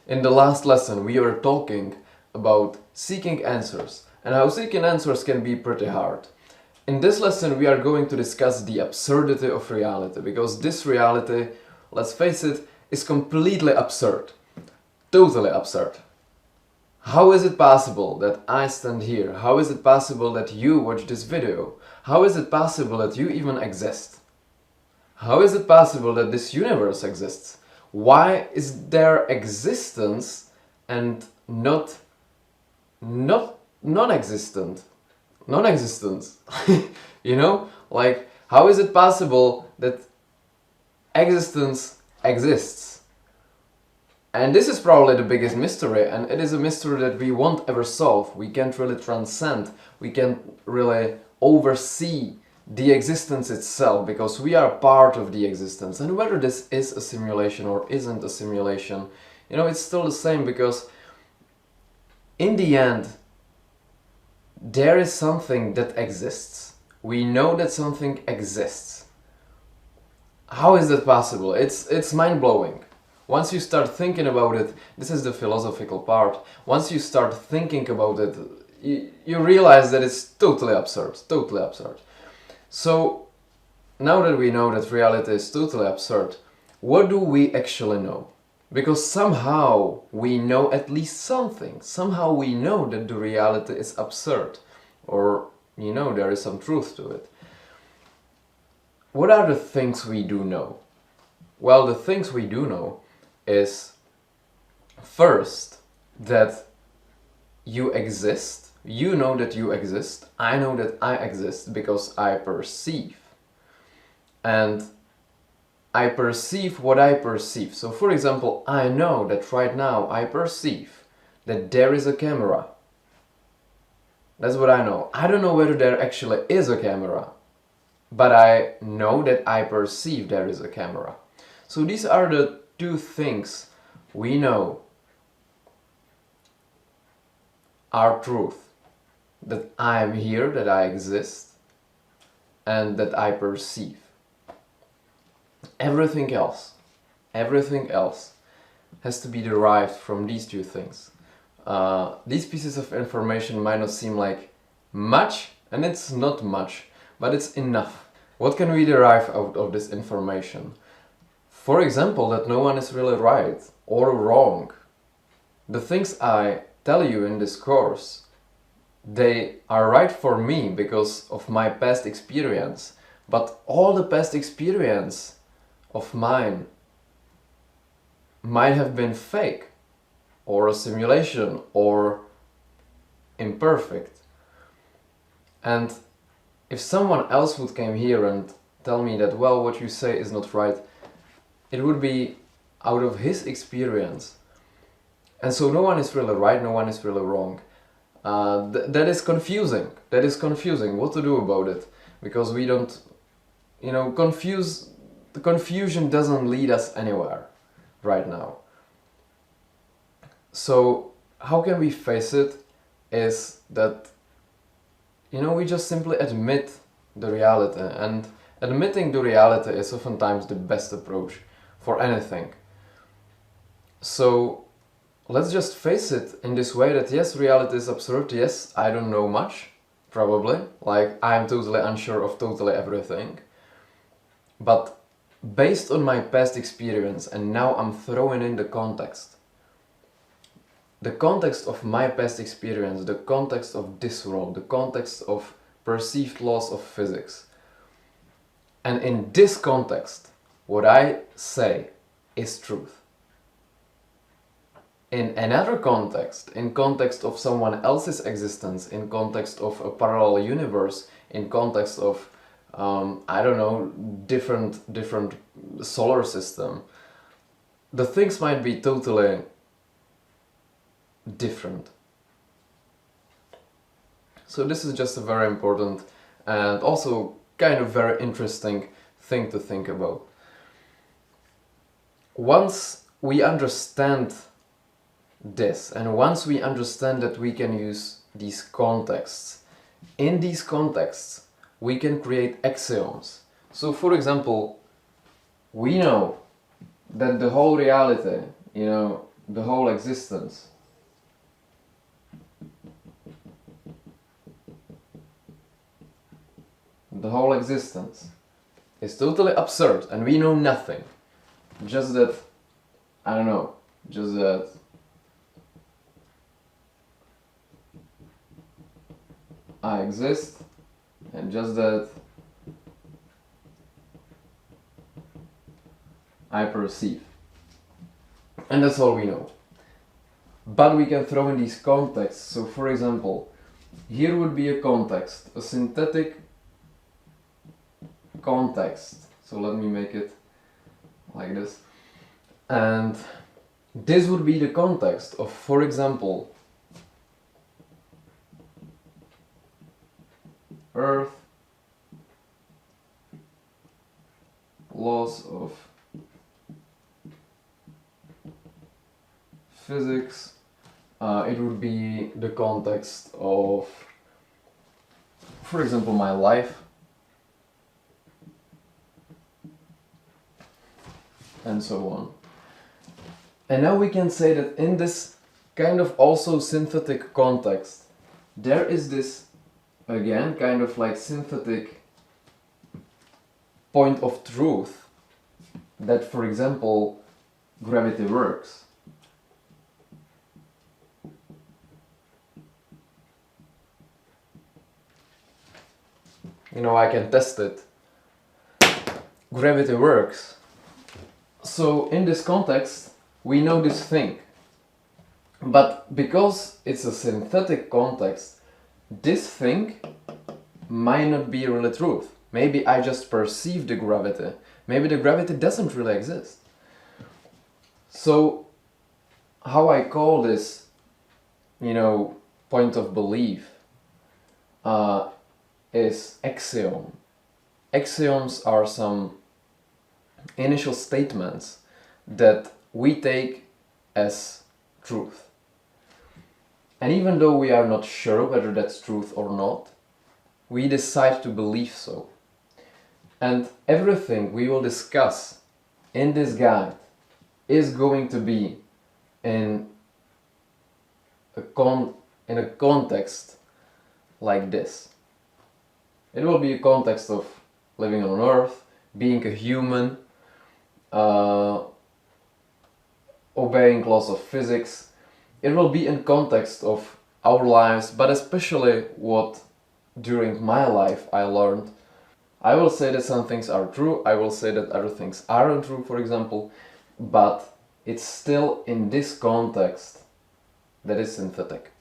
In the last lesson, we were talking about seeking answers and how seeking answers can be pretty hard. In this lesson, we are going to discuss the absurdity of reality, because this reality, let's face it, is completely absurd. Totally absurd. How is it possible that I stand here? How is it possible that you watch this video? How is it possible that you even exist? How is it possible that this universe exists? Why is there existence and not non-existent? Non-existence. You know? Like, how is it possible that existence exists? And this is probably the biggest mystery, and it is a mystery that we won't ever solve. We can't really transcend, we can't really oversee the existence itself, because we are part of the existence. And whether this is a simulation or isn't a simulation, you know, it's still the same, because in the end, there is something that exists. We know that something exists. How is that possible? It's mind-blowing. Once you start thinking about it, this is the philosophical part. Once you start thinking about it, you realize that it's totally absurd, totally absurd. So, now that we know that reality is totally absurd, what do we actually know? Because somehow we know at least something. Somehow we know that the reality is absurd. Or, you know, there is some truth to it. What are the things we do know? Well, the things we do know is, first, that you exist. You know that you exist. I know that I exist because I perceive. And I perceive what I perceive. So, for example, I know that right now I perceive that there is a camera. That's what I know. I don't know whether there actually is a camera, but I know that I perceive there is a camera. So these are the two things we know are truth. That I am here, that I exist, and that I perceive. Everything else has to be derived from these two things. These pieces of information might not seem like much, and it's not much, but it's enough. What can we derive out of this information? For example, that no one is really right or wrong. The things I tell you in this course, they are right for me because of my past experience, but all the past experience of mine might have been fake, or a simulation, or imperfect. And if someone else would come here and tell me that, well, what you say is not right, it would be out of his experience. And so no one is really right, no one is really wrong. That is confusing. That is confusing. What to do about it? Because we don't, you know, the confusion doesn't lead us anywhere right now. So how can we face it is that, you know, we just simply admit the reality, and admitting the reality is oftentimes the best approach for anything. So let's just face it in this way that yes, reality is absurd, yes, I don't know much, probably, like I'm totally unsure of totally everything, but based on my past experience, and now I'm throwing in the context of my past experience, the context of this world, the context of perceived laws of physics. And in this context, what I say is truth. In another context, in context of someone else's existence, in context of a parallel universe, in context of, I don't know, different solar system, the things might be totally different. So this is just a very important and also kind of very interesting thing to think about. Once we understand this, and once we understand that we can use these contexts, in these contexts we can create axioms. So for example, we know that the whole reality, you know, the whole existence is totally absurd and we know nothing. Just that, I don't know, just that I exist and just that I perceive. And that's all we know. But we can throw in these contexts. So for example, here would be a context, a synthetic context. So let me make it like this. And this would be the context of, for example, Earth, laws of physics. It would be the context of, for example, my life, and so on. And now we can say that in this kind of also synthetic context, there is this, again, kind of like synthetic point of truth that, for example, gravity works. You know, I can test it. Gravity works. So in this context, we know this thing. But because it's a synthetic context, this thing might not be really truth. Maybe I just perceive the gravity. Maybe the gravity doesn't really exist. So how I call this, you know, point of belief is axiom. Axioms are some initial statements that we take as truth. And even though we are not sure whether that's truth or not, we decide to believe so. And everything we will discuss in this guide is going to be in a context like this. It will be a context of living on Earth, being a human, obeying laws of physics. It will be in context of our lives, but especially what during my life I learned. I will say that some things are true, I will say that other things aren't true, for example, but it's still in this context that is synthetic.